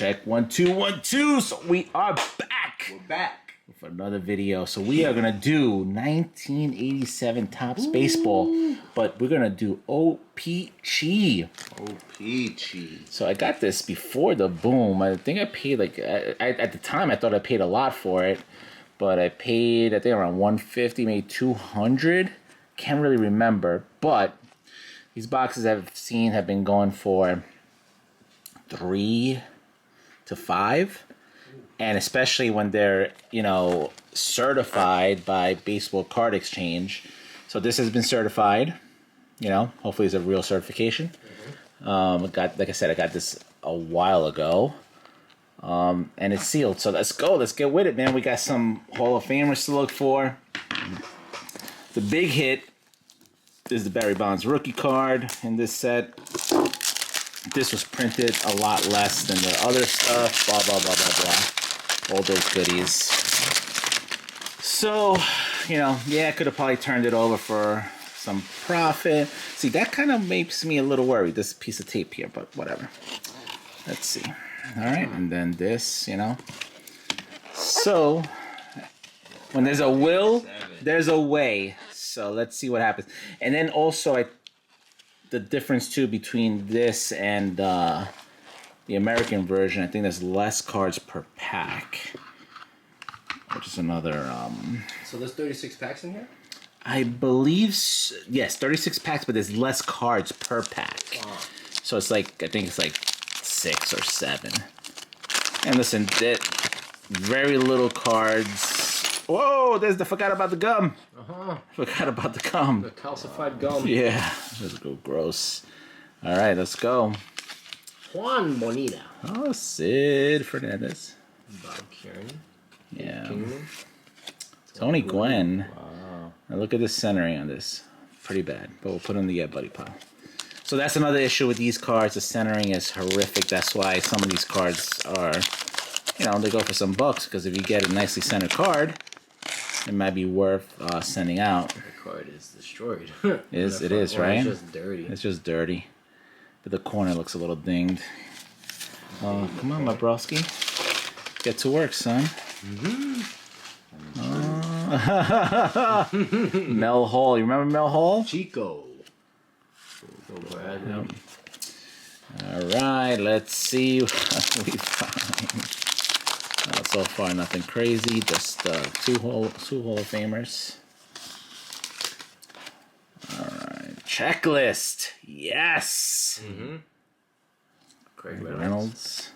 Check 1 2 1 2. So we are back. We're back for another video. So we are gonna do 1987 Topps baseball, but we're gonna do O Pee Chee. O Pee Chee. So I got this before the boom. I think I paid like at the time I thought I paid a lot for it, but I paid I think around 150, maybe 200. Can't really remember, but these boxes I've seen have been going for 3 to 5, and especially when they're, you know, certified by Baseball Card Exchange. So this has been certified, you know, hopefully it's a real certification. Like I said, I got this a while ago, and it's sealed. So let's go, let's get with it, man. We got some Hall of Famers to look for. The big hit is the Barry Bonds rookie card in this set. This was printed a lot less than the other stuff, blah, blah, blah, blah, blah. All those goodies. So, you know, yeah, I could have probably turned it over for some profit. See, that kind of makes me a little worried, this piece of tape here, but whatever. Let's see. All right, and then this, you know. So, when there's a will, there's a way. So let's see what happens. And then also, the difference too between this and the American version, I think there's less cards per pack, which is another. So there's 36 packs in here? I believe yes, 36 packs, but there's less cards per pack. Wow. So it's like I think it's like 6 or 7. And listen, very little cards. Whoa, forgot about the gum. Forgot about the gum. The calcified gum. Yeah, let's go gross. All right, let's go. Juan Bonita. Oh, Sid Fernandez. Bob Kieran. Yeah. Kingman. Tony Gwynn. Wow. Now look at the centering on this. Pretty bad, but we'll put it in the Get Buddy pile. So that's another issue with these cards. The centering is horrific. That's why some of these cards are, you know, they go for some bucks, because if you get a nicely centered card, it might be worth sending out. The card is destroyed. It is, right? It's just dirty. It's just dirty. But the corner looks a little dinged. Oh, come on, my broski. Get to work, son. Mel Hall. You remember Mel Hall? Chico. Yep. All right, let's see what we find. So far, nothing crazy. Just two Hall of Famers. All right, checklist. Yes. Craig Reynolds.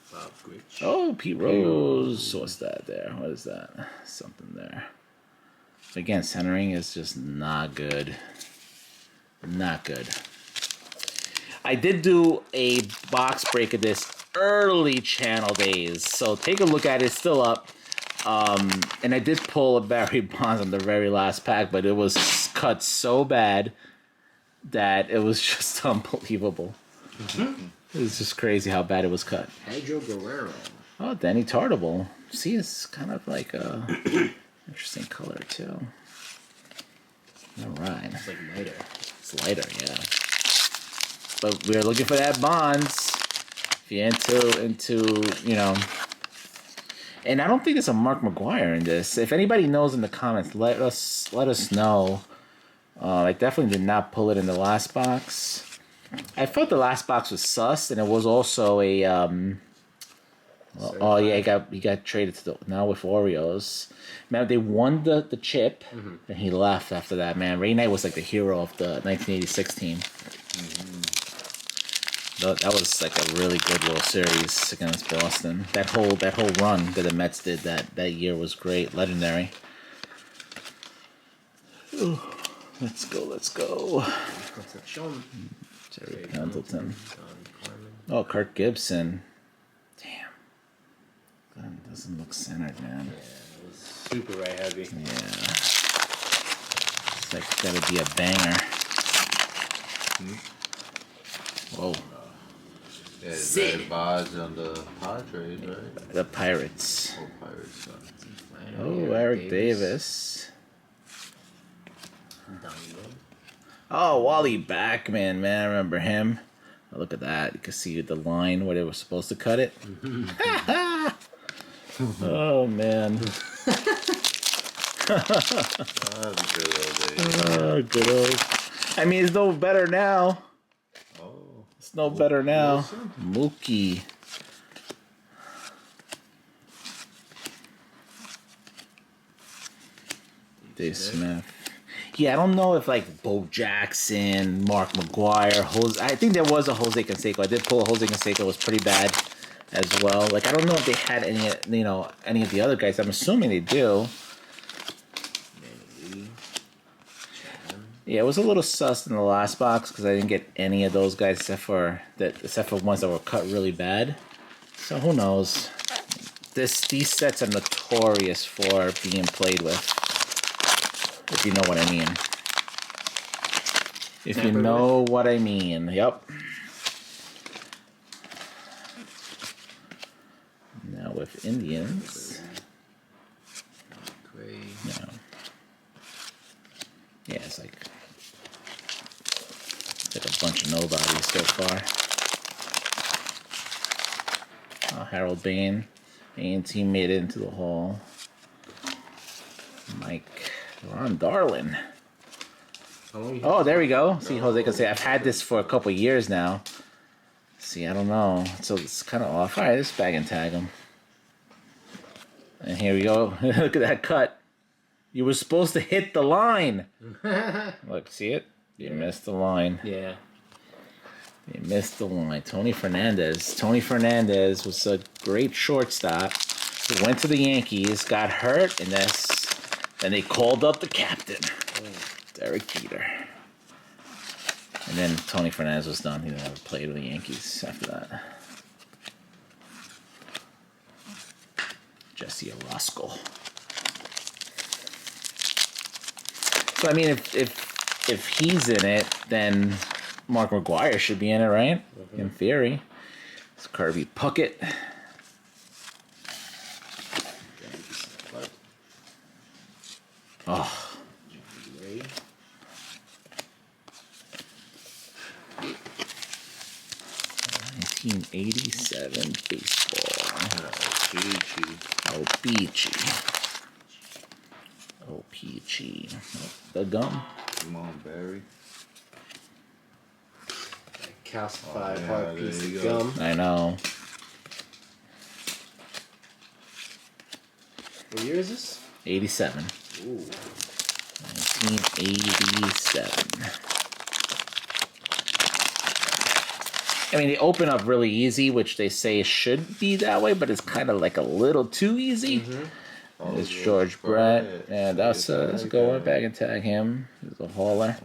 Bob Grich. Oh, Pete Rose. What's that there? What is that? Something there. Again, centering is just not good. Not good. I did do a box break of this early channel days, so take a look at it. It's still up. And I did pull a Barry Bonds on the very last pack, but it was cut so bad that it was just unbelievable. It was just crazy how bad it was cut. Pedro Guerrero. Oh, Danny Tartable. See, it's kind of like a interesting color too. All right. It's like lighter. It's lighter, yeah. But we're looking for that Bonds. If you're into you know. And I don't think there's a Mark McGwire in this. If anybody knows in the comments, let us know. I definitely did not pull it in the last box. I felt the last box was sus, and it was also a oh yeah, he got traded to now with Oreos. Man, they won the chip, and he left after that. Man, Ray Knight was like the hero of the 1986 team. That was like a really good little series against Boston. That whole run that the Mets did that year was great, legendary. Ooh, let's go. Jerry Pendleton. Oh, Kirk Gibson. Damn. That doesn't look centered, man. Yeah, it was super right heavy. Yeah. It's like gotta be a banger. Whoa. Yeah, it's Barry Bonds on the Padres, right? The Pirates. Oh, Pirates. Oh, Eric Davis. Oh, Wally Backman, man. I remember him. look at that. You can see the line where they were supposed to cut it. Oh, man. Oh, good old. I mean, it's no better now. Oh. It's no better now. Mookie. Dave Smith. Yeah, I don't know if like Bo Jackson, Mark McGuire, Jose. I think there was a Jose Canseco. I did pull a Jose Canseco. It was pretty bad as well. Like I don't know if they had any, any of the other guys. I'm assuming they do. Yeah, it was a little sus in the last box because I didn't get any of those guys except for ones that were cut really bad. So who knows? These sets are notorious for being played with. If you know what I mean. If you know what I mean. Yep. Now with Indians. Gray. No. Yeah, it's like a bunch of nobodies so far. Oh, Harold Bain. A&T made it into the hall. Mike. Ron Darlin. Oh, there we go. See, Jose can say I've had this for a couple years now. See, I don't know. So it's kind of off. All right, let's bag and tag him. And here we go. Look at that cut. You were supposed to hit the line. Look, see it? You missed the line. Yeah. You missed the line. Tony Fernandez. Tony Fernandez was a great shortstop. He went to the Yankees, got hurt, and then they called up the captain, Derek Jeter. And then Tony Fernandez was done. He never played with the Yankees after that. Jesse Orosco. So I mean, if he's in it, then Mark McGuire should be in it, right? Mm-hmm. In theory. It's Kirby Puckett. Oh. 1987 baseball. O Pee Chee. O Pee Chee. The gum. Come on, Barry. Calcified hard piece of gum. I know. What year is this? 87. Ooh. 1987. I mean, they open up really easy, which they say should be that way, but it's kind of like a little too easy. Mm-hmm. It's George Brett. Yeah, that's let's go right back and tag him. He's a hauler.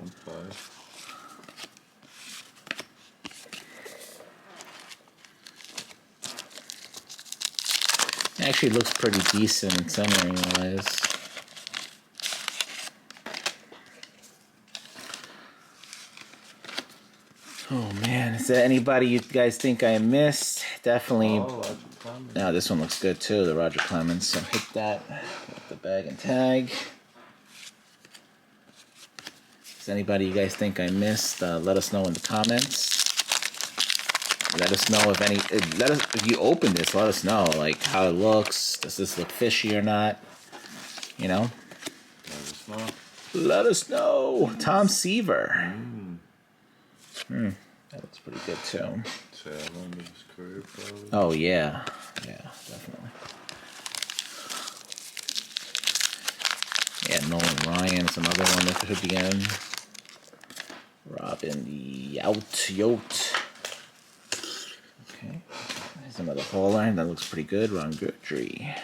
Actually looks pretty decent centering wise. Oh man, is there anybody you guys think I missed? Definitely. No, this one looks good too, the Roger Clemens. So hit that with the bag and tag. Is anybody you guys think I missed? Let us know in the comments. Let us know if if you open this, let us know like how it looks. Does this look fishy or not? You know? Let us know. Tom Seaver. That looks pretty good too. Oh yeah. Yeah, definitely. Yeah, Nolan Ryan's another one that could be in. Robin Yote. Okay. There's another hauler. That looks pretty good. Ron Guthrie.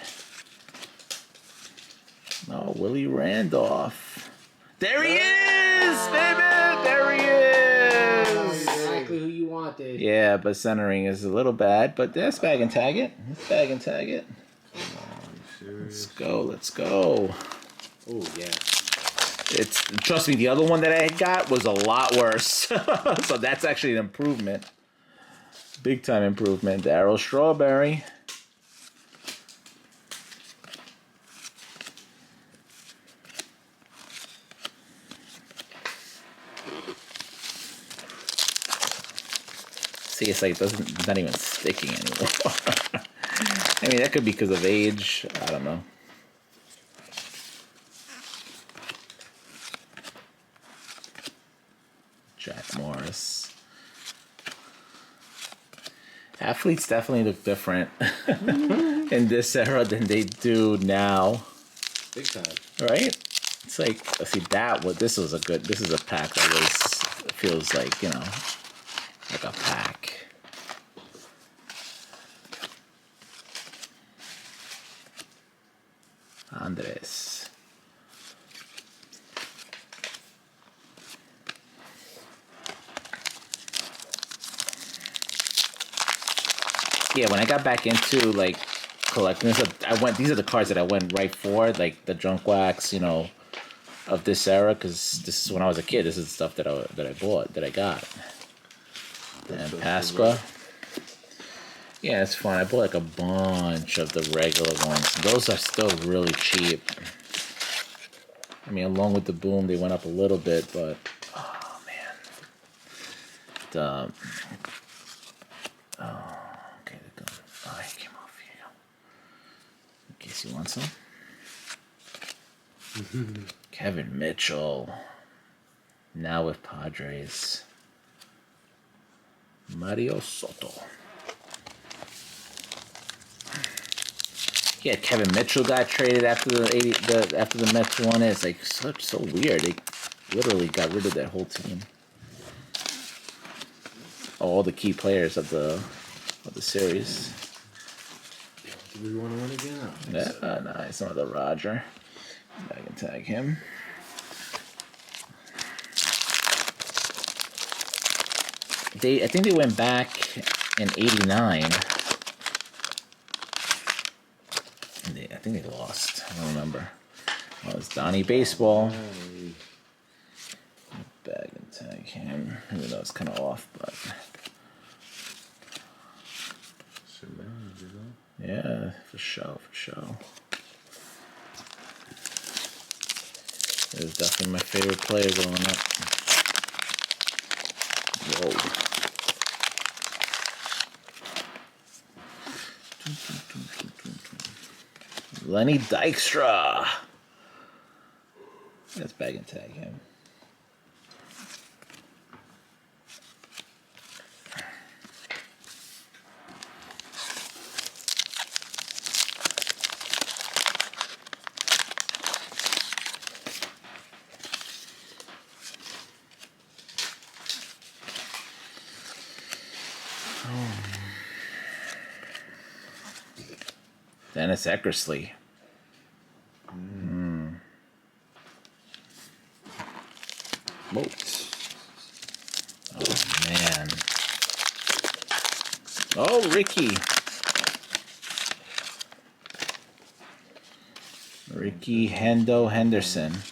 Oh, Willie Randolph. There he is, baby! There he is! Exactly who you wanted. Yeah, but centering is a little bad, but let's bag and tag it. Let's bag and tag it. Let's go, let's go. Oh, yeah. Trust me, the other one that I got was a lot worse. So that's actually an improvement. Big time improvement. Darryl Strawberry. face like doesn't not even sticking anymore. I mean, that could be because of age. I don't know. Jack Morris. Athletes definitely look different in this era than they do now. Big time. Right? It's like, let's see, this is a pack that feels like, you know, like a pack. Andres. Yeah, when I got back into like collecting this, these are the cards that I went right for, like the Junkwax, you know, of this era, because this is when I was a kid. This is the stuff that I bought, that I got. And Pasqua. Yeah, it's fun. I bought like a bunch of the regular ones. Those are still really cheap. I mean, along with the boom, they went up a little bit, but oh man. Okay, he came off here. In case you want some. Kevin Mitchell. Now with Padres. Mario Soto. Yeah, Kevin Mitchell got traded after the Mets won it. It's like so weird. They literally got rid of that whole team. All the key players of the series. Do we want to win again? Yeah, nice. Another Roger. I can tag him. I think they went back in '89. I think they lost. I don't remember. Oh, it's Donnie Baseball. Bag and tag him. Even though it's kind of off, but yeah, for sure. It was definitely my favorite player growing up. Whoa. Lenny Dykstra. Let's bag and tag him. Dennis Eckersley. Whoa. Oh, man. Oh, Ricky. Ricky Henderson.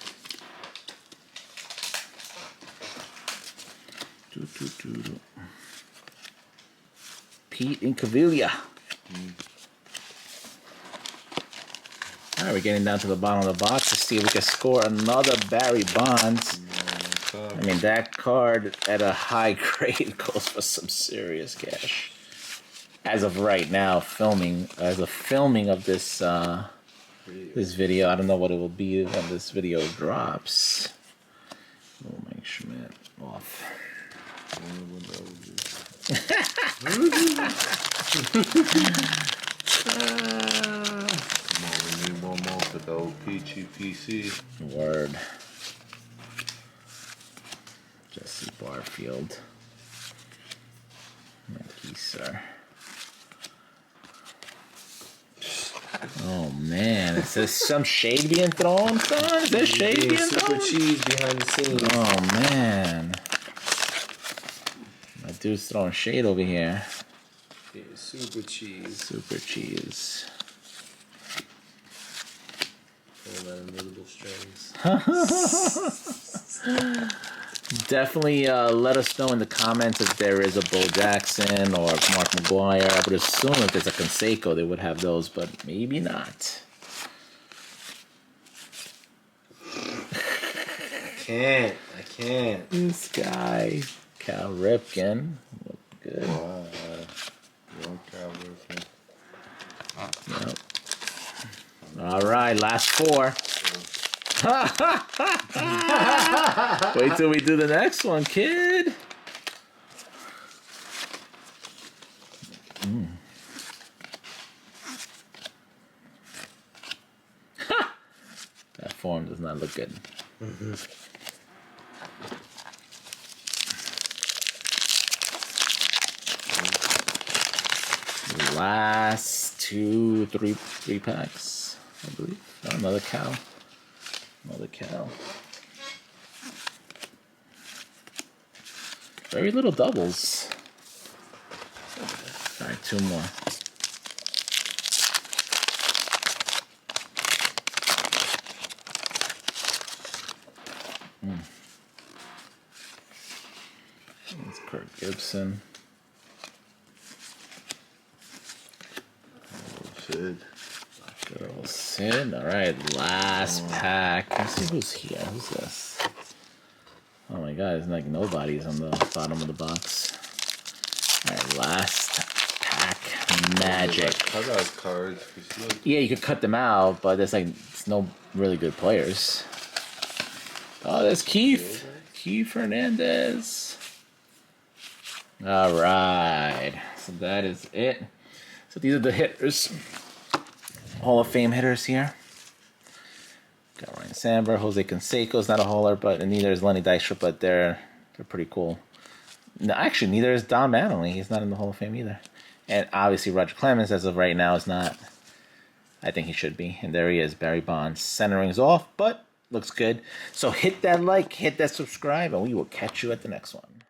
Pete Incaviglia. All right, we're getting down to the bottom of the box to see if we can score another Barry Bonds. I mean, that card at a high grade goes for some serious cash. As of right now, filming of this this video, I don't know what it will be when this video drops. We'll make Schmidt off. Come on, we need one more for the O Pee Chee PC. Word. Jesse Barfield. Thank you, sir. Oh man, is this some shade being thrown, son? Is there shade being Super thrown? cheese behind the scenes. Oh man. My dude's throwing shade over here. Yeah, super cheese. Super cheese. All that invisible strings. Definitely let us know in the comments if there is a Bo Jackson or Mark McGuire. I would assume if there's a Canseco, they would have those, but maybe not. I can't. This guy, Cal Ripken. good. Wow. One Cowboys. Yep. All right, last 4. Wait till we do the next one, kid. That form does not look good. Last 3 packs, I believe. Oh, another cow. Another cow. Very little doubles. All right, 2 more. That's Kirk Gibson. Sid. Good old Sid. All right, last pack. Let's see who's here. Who's this? Oh my God, there's like nobody's on the bottom of the box. All right, last pack. Magic. Cut out cards. Yeah, you could cut them out, but it's no really good players. Oh, there's Keith. Keith Hernandez. All right, so that is it. So these are the hitters. Hall of Fame hitters here. Got Ryan Sandberg, Jose Canseco's not a hauler, but neither is Lenny Dykstra, but they're pretty cool. No, actually, neither is Don Mattingly. He's not in the Hall of Fame either. And obviously, Roger Clemens, as of right now, is not. I think he should be. And there he is, Barry Bonds. Centering's off, but looks good. So hit that like, hit that subscribe, and we will catch you at the next one.